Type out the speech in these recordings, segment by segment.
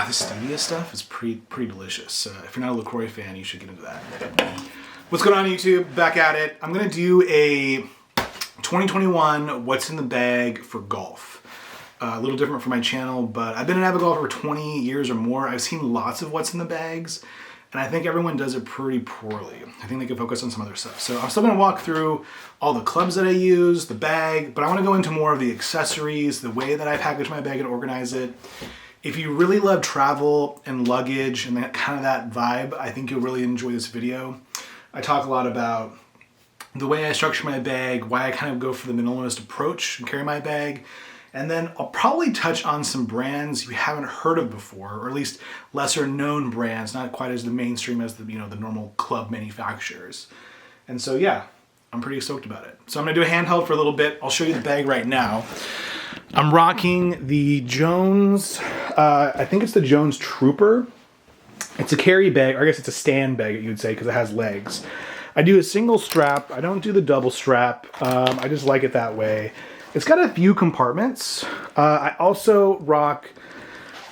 This stevia stuff is pretty delicious. If you're not a LaCroix fan, you should get into that. What's going on YouTube? Back at it. I'm gonna do a 2021 what's in the bag for golf. A little different for my channel, but I've been an avid golfer for 20 years or more. I've seen lots of what's in the bags, and I think everyone does it pretty poorly. I think they could focus on some other stuff. So I'm still gonna walk through all the clubs that I use, the bag, but I wanna go into more of the accessories, the way that I package my bag and organize it. If you really love travel and luggage and that kind of that vibe, I think you'll really enjoy this video. I talk a lot about the way I structure my bag, why I kind of go for the minimalist approach and carry my bag. And then I'll probably touch on some brands you haven't heard of before, or at least lesser known brands, not quite as the mainstream as the normal club manufacturers. And so yeah, I'm pretty stoked about it. So I'm gonna do a handheld for a little bit. I'll show you the bag right now. I'm rocking the Jones, I think it's the Jones Trooper. It's a carry bag, or I guess it's a stand bag, you'd say, because it has legs. I do a single strap. I don't do the double strap. I just like it that way. It's got a few compartments. I also rock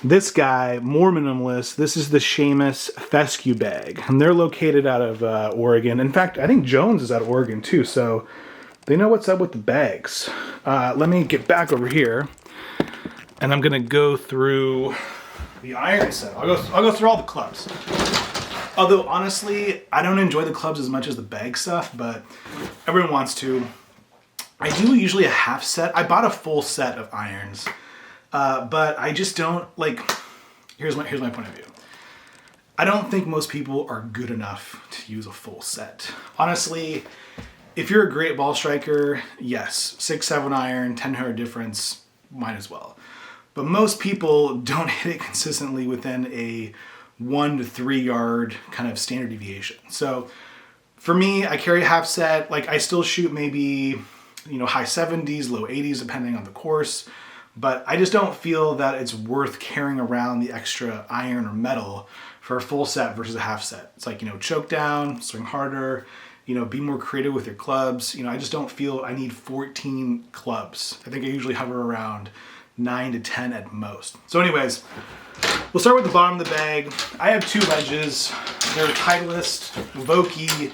this guy, more minimalist. This is the Seamus Fescue bag, and they're located out of Oregon. In fact, I think Jones is out of Oregon too, so they know what's up with the bags. Let me get back over here, and I'm gonna go through the iron set. I'll go through all the clubs. Although honestly, I don't enjoy the clubs as much as the bag stuff, but everyone wants to. I do usually a half set. I bought a full set of irons, but I just don't like. Here's my point of view. I don't think most people are good enough to use a full set. Honestly, if you're a great ball striker, yes, 6-7 iron, 10-yard difference, might as well. But most people don't hit it consistently within a 1 to 3 yard kind of standard deviation. So for me, I carry a half set. Like I still shoot maybe, high 70s, low 80s, depending on the course. But I just don't feel that it's worth carrying around the extra iron or metal for a full set versus a half set. It's like, choke down, swing harder, be more creative with your clubs. I just don't feel I need 14 clubs. I think I usually hover around 9 to 10 at most. So anyways, we'll start with the bottom of the bag. I have 2 wedges. They're Titleist Vokey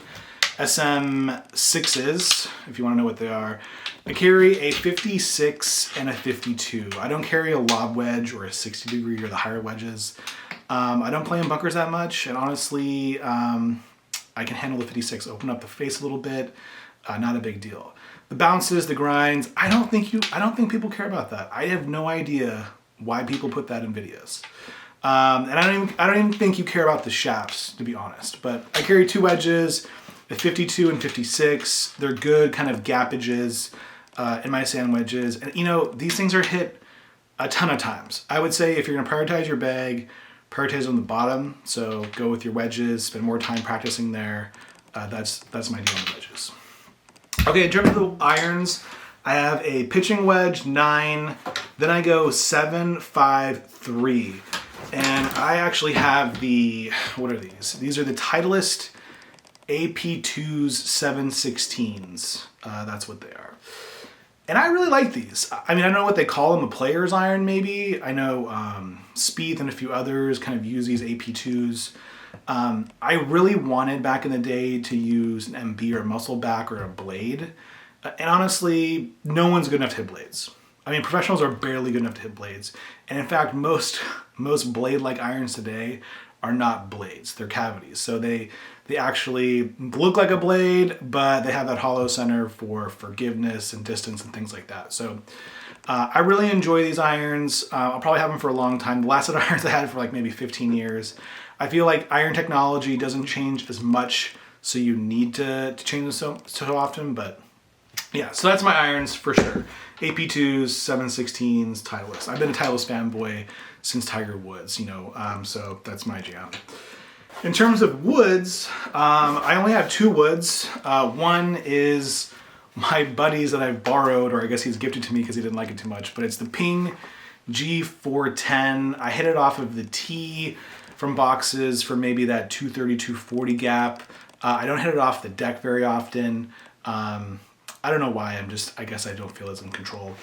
SM6s, if you want to know what they are. I carry a 56 and a 52. I don't carry a lob wedge or a 60 degree or the higher wedges. I don't play in bunkers that much, and honestly, I can handle the 56, open up the face a little bit, not a big deal. The bounces, the grinds, I don't think people care about that. I have no idea why people put that in videos. And I don't even think you care about the shafts, to be honest. But I carry 2 wedges, a 52 and 56. They're good kind of gappages in my sand wedges. And these things are hit a ton of times. I would say if you're gonna prioritize your bag, prioritize on the bottom. So go with your wedges, spend more time practicing there. That's my deal on the wedges. Okay, in terms of the irons, I have a pitching wedge 9, then I go 7, 5, 3. And I actually have what are these? These are the Titleist AP2s 7/16s. That's what they are. And I really like these. I mean, I don't know what they call them, a player's iron maybe. I know Spieth and a few others kind of use these AP2s. I really wanted back in the day to use an MB or a muscle back or a blade. And honestly, no one's good enough to hit blades. I mean, professionals are barely good enough to hit blades. And in fact, most blade-like irons today are not blades, they're cavities. So they actually look like a blade, but they have that hollow center for forgiveness and distance and things like that. So I really enjoy these irons. I'll probably have them for a long time. The last set of irons I had for like maybe 15 years. I feel like iron technology doesn't change as much, so you need to change them so often, but yeah, so that's my irons for sure. AP2s, 7/16s, Titleist. I've been a Titleist fanboy since Tiger Woods, so that's my jam. In terms of woods, I only have 2 woods. One is my buddy's that I've borrowed, or I guess he's gifted to me because he didn't like it too much, but it's the Ping G410. I hit it off of the tee from boxes for maybe that 230, 240 gap. I don't hit it off the deck very often. I don't know why, I guess I don't feel as in control.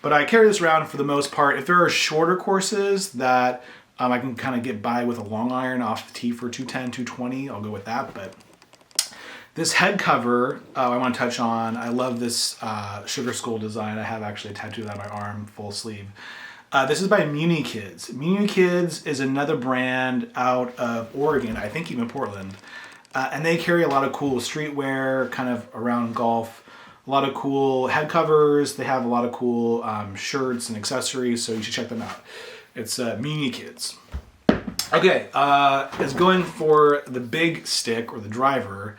But I carry this around for the most part. If there are shorter courses that I can kind of get by with a long iron off the tee for 210, 220, I'll go with that. But this head cover I want to touch on. I love this Sugar Skull design. I have actually a tattoo on my arm, full sleeve. This is by Muni Kids. Muni Kids is another brand out of Oregon, I think even Portland. And they carry a lot of cool streetwear kind of around golf. A lot of cool head covers. They have a lot of cool shirts and accessories, so you should check them out. It's Muni Kids. Okay, as going for the big stick or the driver,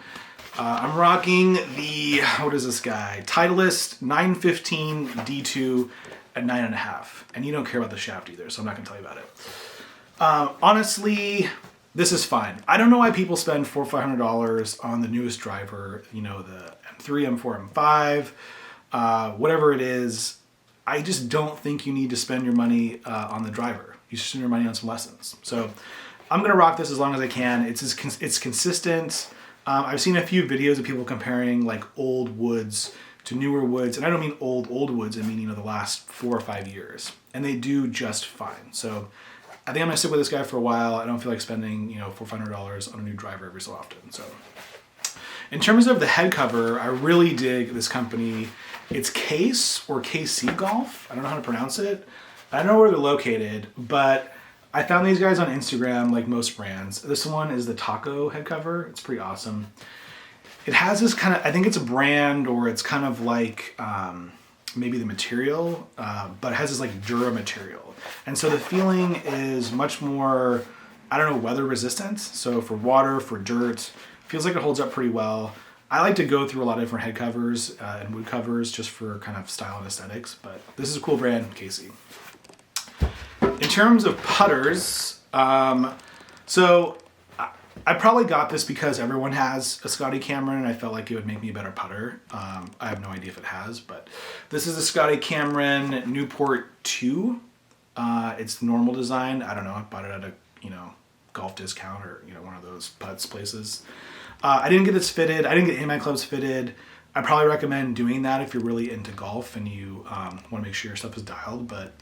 I'm rocking the, what is this guy? Titleist 915 D2 at 9.5. And you don't care about the shaft either, so I'm not going to tell you about it. Honestly, this is fine. I don't know why people spend $400 or $500 on the newest driver, you know, the M3, M4, M5, whatever it is. I just don't think you need to spend your money on the driver. You should spend your money on some lessons. So I'm going to rock this as long as I can. It's consistent. I've seen a few videos of people comparing like old woods to newer woods. And I don't mean old woods. I mean, you know, the last 4 or 5 years. And they do just fine. So I think I'm going to stick with this guy for a while. I don't feel like spending, you know, $400 or $500 on a new driver every so often. So in terms of the head cover, I really dig this company. It's Case or KC Golf. I don't know how to pronounce it. I don't know where they're located, but I found these guys on Instagram like most brands. This one is the Taco head cover. It's pretty awesome. It has this kind of, I think it's a brand or it's kind of like maybe the material, but it has this like Dura material. And so the feeling is much more, I don't know, weather resistant. So for water, for dirt, feels like it holds up pretty well. I like to go through a lot of different head covers and wood covers just for kind of style and aesthetics, but this is a cool brand, Casey. In terms of putters, so I probably got this because everyone has a Scotty Cameron and I felt like it would make me a better putter. I have no idea if it has, but this is a Scotty Cameron Newport 2. It's the normal design. I don't know, I bought it at a, you know, golf discount or, you know, one of those putts places. I didn't get this fitted. I didn't get any of my clubs fitted. I probably recommend doing that if you're really into golf and you want to make sure your stuff is dialed, but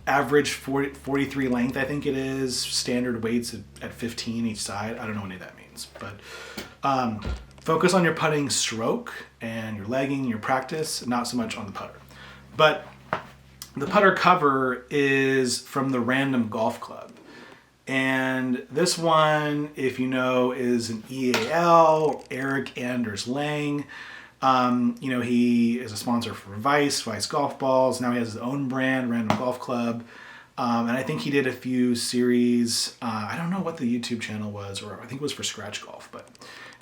average 43 length, I think it is. Standard weights at 15 each side. I don't know what any of that means, but focus on your putting stroke and your legging, your practice, not so much on the putter. But the putter cover is from the Random Golf Club. And this one, if you know, is an EAL, Eric Anders Lang. You know, he is a sponsor for Vice golf balls. Now he has his own brand, Random Golf Club. And I think he did a few series. I don't know what the YouTube channel was, or I think it was for Scratch Golf. But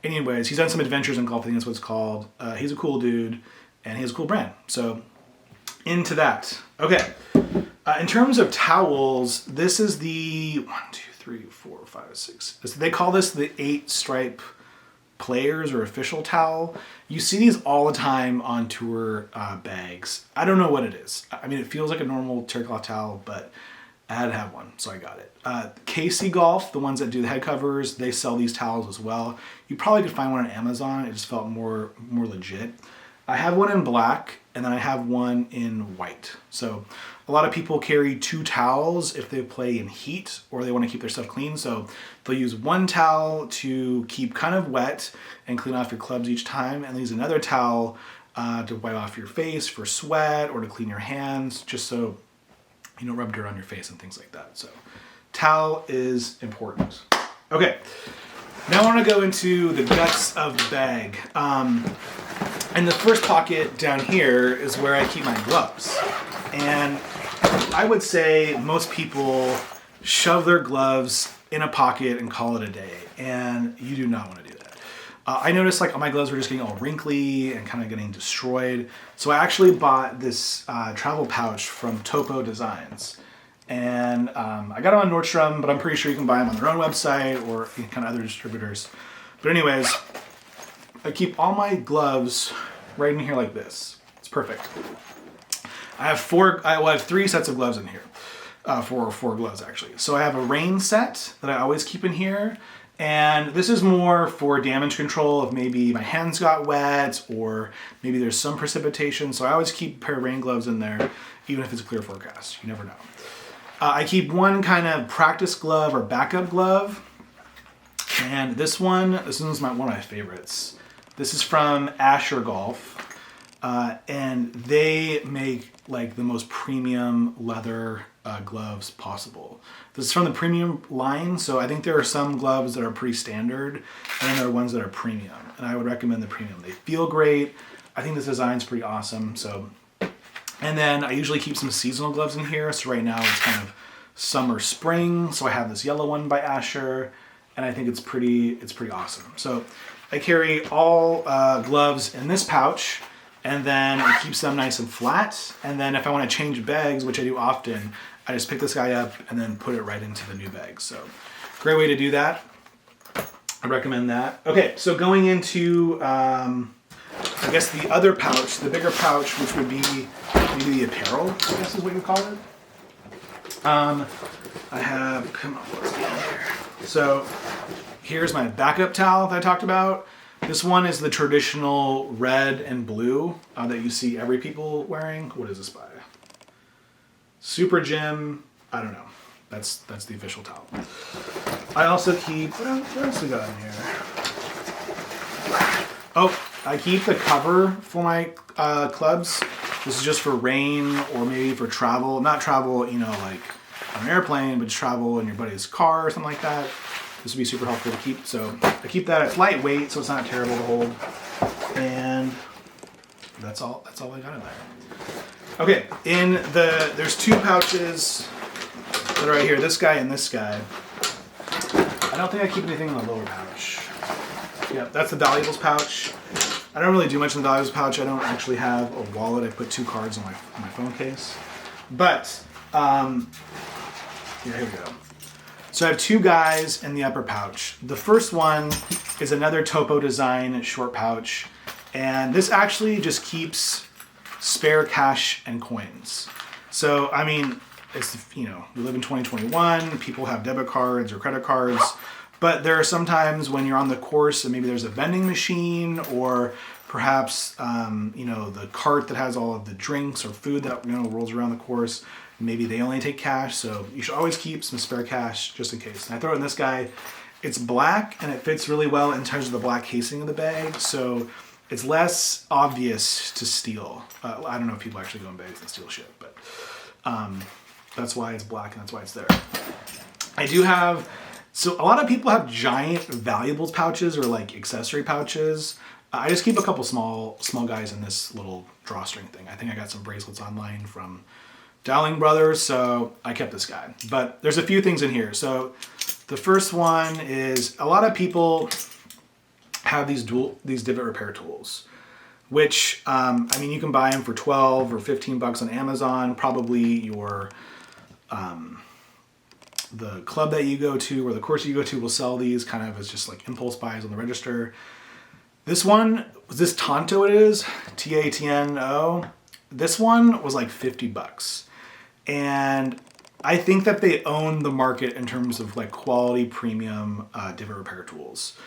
anyways, he's done some adventures in golf. I think that's what it's called. He's a cool dude, and he has a cool brand. So into that. Okay. In terms of towels, this is the 1, 2, 3, 4, 5, 6. They call this the 8-stripe players or official towel. You see these all the time on tour bags. I don't know what it is. I mean, it feels like a normal terry cloth towel, but I had to have one, so I got it. KC Golf, the ones that do the head covers, they sell these towels as well. You probably could find one on Amazon. It just felt more legit. I have one in black, and then I have one in white. So a lot of people carry 2 towels if they play in heat or they want to keep their stuff clean. So they'll use one towel to keep kind of wet and clean off your clubs each time, and use another towel to wipe off your face for sweat or to clean your hands, just so you don't rub dirt on your face and things like that. So towel is important. Okay, now I want to go into the guts of the bag. And the first pocket down here is where I keep my gloves. And I would say most people shove their gloves in a pocket and call it a day. And you do not want to do that. I noticed like all my gloves were just getting all wrinkly and kind of getting destroyed. So I actually bought this travel pouch from Topo Designs. And I got them on Nordstrom, but I'm pretty sure you can buy them on their own website or kind of other distributors. But anyways, I keep all my gloves right in here like this. It's perfect. I have 3 sets of gloves in here. Four gloves actually. So I have a rain set that I always keep in here, And this is more for damage control if maybe my hands got wet or maybe there's some precipitation. So I always keep a pair of rain gloves in there, even if it's a clear forecast. You never know. I keep one kind of practice glove or backup glove. And this one's one of my favorites. This is from Asher Golf. And they make like the most premium leather gloves possible. This is from the premium line, so I think there are some gloves that are pretty standard, and then there are ones that are premium, and I would recommend the premium. They feel great. I think this design's pretty awesome. So, and then I usually keep some seasonal gloves in here. So right now it's kind of summer, spring. So I have this yellow one by Asher, and I think it's pretty awesome. So I carry all gloves in this pouch. And then it keeps them nice and flat. And then if I want to change bags, which I do often, I just pick this guy up and then put it right into the new bag. So great way to do that. I recommend that. Okay, so going into, I guess the other pouch, the bigger pouch, which would be maybe the Apparel, I guess is what you call it. I have, come on, what's in here? So here's my backup towel that I talked about. This one is the traditional red and blue that you see every people wearing. What is this by? Super Gym. I don't know. That's the official towel. I also keep, what else we got in here? Oh, I keep the cover for my clubs. This is just for rain or maybe for travel. Not travel, you know, like on an airplane, but just travel in your buddy's car or something like that. This would be super helpful to keep. So I keep that. It's lightweight, so it's not terrible to hold. And that's all I got in there. Okay, there's two pouches that are right here. This guy and this guy. I don't think I keep anything in the lower pouch. Yeah, that's the valuables pouch. I don't really do much in the valuables pouch. I don't actually have a wallet. I put 2 cards in my phone case. But yeah, here we go. So I have 2 guys in the upper pouch. The first one is another Topo design short pouch. And this actually just keeps spare cash and coins. So, I mean, it's, you know, we live in 2021, people have debit cards or credit cards, but there are some times when you're on the course and maybe there's a vending machine or perhaps, you know, the cart that has all of the drinks or food that, you know, rolls around the course. Maybe they only take cash, so you should always keep some spare cash just in case. And I throw it in this guy. It's black and it fits really well in terms of the black casing of the bag, so it's less obvious to steal. I don't know if people actually go in bags and steal shit, but that's why it's black and that's why it's there. I do have, so a lot of people have giant valuables pouches or like accessory pouches. I just keep a couple small guys in this little drawstring thing. I think I got some bracelets online from Dowling Brothers, so I kept this guy. But there's a few things in here. So the first one is a lot of people have these divot repair tools, which, I mean, you can buy them for 12 or 15 bucks on Amazon. Probably your, the club that you go to or the course you go to will sell these kind of as just like impulse buys on the register. This one, this Tanto it is, T-A-T-N-O. This one was like 50 bucks. And I think that they own the market in terms of like quality premium divot repair tools.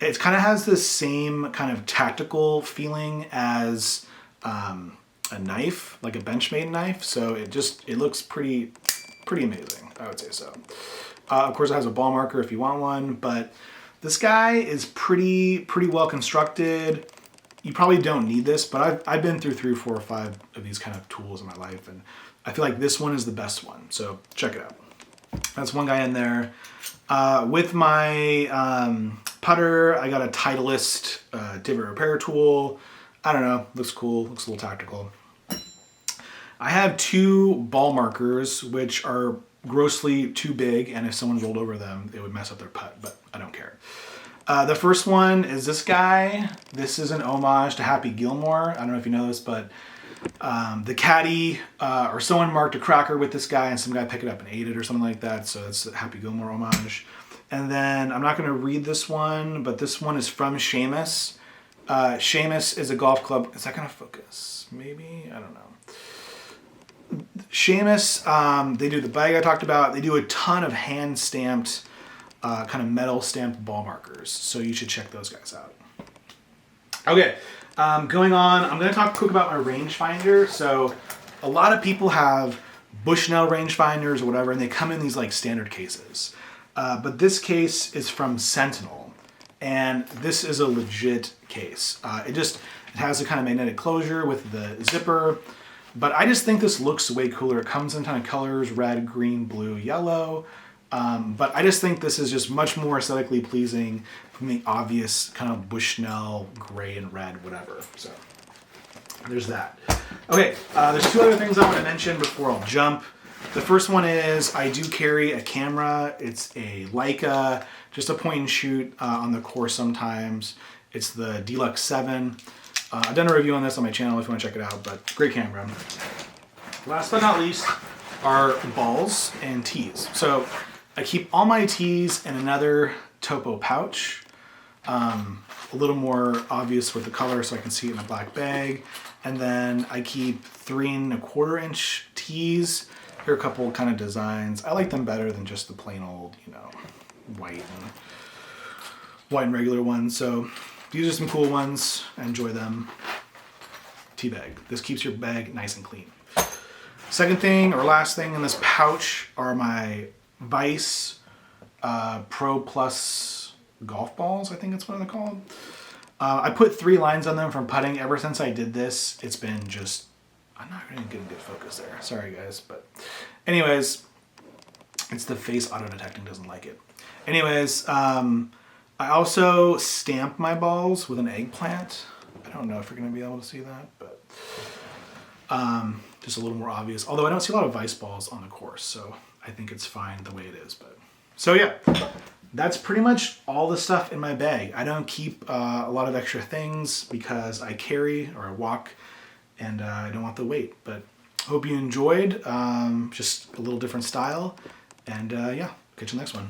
It kind of has this same kind of tactical feeling as a knife, like a Benchmade knife. So it looks pretty amazing, I would say so. Of course, it has a ball marker if you want one, but this guy is pretty well constructed. You probably don't need this, but I've been through 3, 4, or 5 of these kind of tools in my life, and I feel like this one is the best one. So check it out. That's one guy in there. With my putter, I got a Titleist divot repair tool. I don't know, looks cool, looks a little tactical. I have 2 ball markers, which are grossly too big, and if someone rolled over them, it would mess up their putt, but I don't care. The first one is this guy. This is an homage to Happy Gilmore. I don't know if you know this, but the caddy or someone marked a cracker with this guy and some guy picked it up and ate it or something like that. So it's a Happy Gilmore homage. And then I'm not going to read this one, but this one is from Seamus. Seamus is a golf club. Is that going to focus? Maybe? I don't know. Seamus, they do the bag I talked about. They do a ton of hand-stamped kind of metal stamped ball markers. So you should check those guys out. Okay, going on, I'm going to talk quick about my rangefinder. So a lot of people have Bushnell rangefinders or whatever, and they come in these like standard cases. But this case is from Sentinel, and this is a legit case. It has a kind of magnetic closure with the zipper, but I just think this looks way cooler. It comes in kind of colors, red, green, blue, yellow. But I just think this is just much more aesthetically pleasing from the obvious kind of Bushnell gray and red, whatever. So there's that. Okay, there's two other things I want to mention before I'll jump. The first one is I do carry a camera. It's a Leica, just a point and shoot on the course sometimes. It's the Deluxe 7. I've done a review on this on my channel if you want to check it out, but great camera. Last but not least are balls and tees. So I keep all my tees in another topo pouch, a little more obvious with the color so I can see it in a black bag. And then I keep 3 1/4 inch tees. Here are a couple kind of designs. I like them better than just the plain old, you know, white and regular ones. So these are some cool ones. I enjoy them. Tea bag. This keeps your bag nice and clean. Second thing, or last thing in this pouch, are my Vice Pro Plus golf balls, I think that's what they're called. I put 3 lines on them from putting. Ever since I did this, it's been just, I'm not really getting good focus there. Sorry guys, but anyways, it's the face auto detecting doesn't like it. Anyways, I also stamp my balls with an eggplant. I don't know if you're gonna be able to see that, but just a little more obvious. Although I don't see a lot of Vice balls on the course, so I think it's fine the way it is. But so yeah, that's pretty much all the stuff in my bag. I don't keep a lot of extra things because I carry or I walk and I don't want the weight. But hope you enjoyed, just a little different style. And yeah, catch you next one.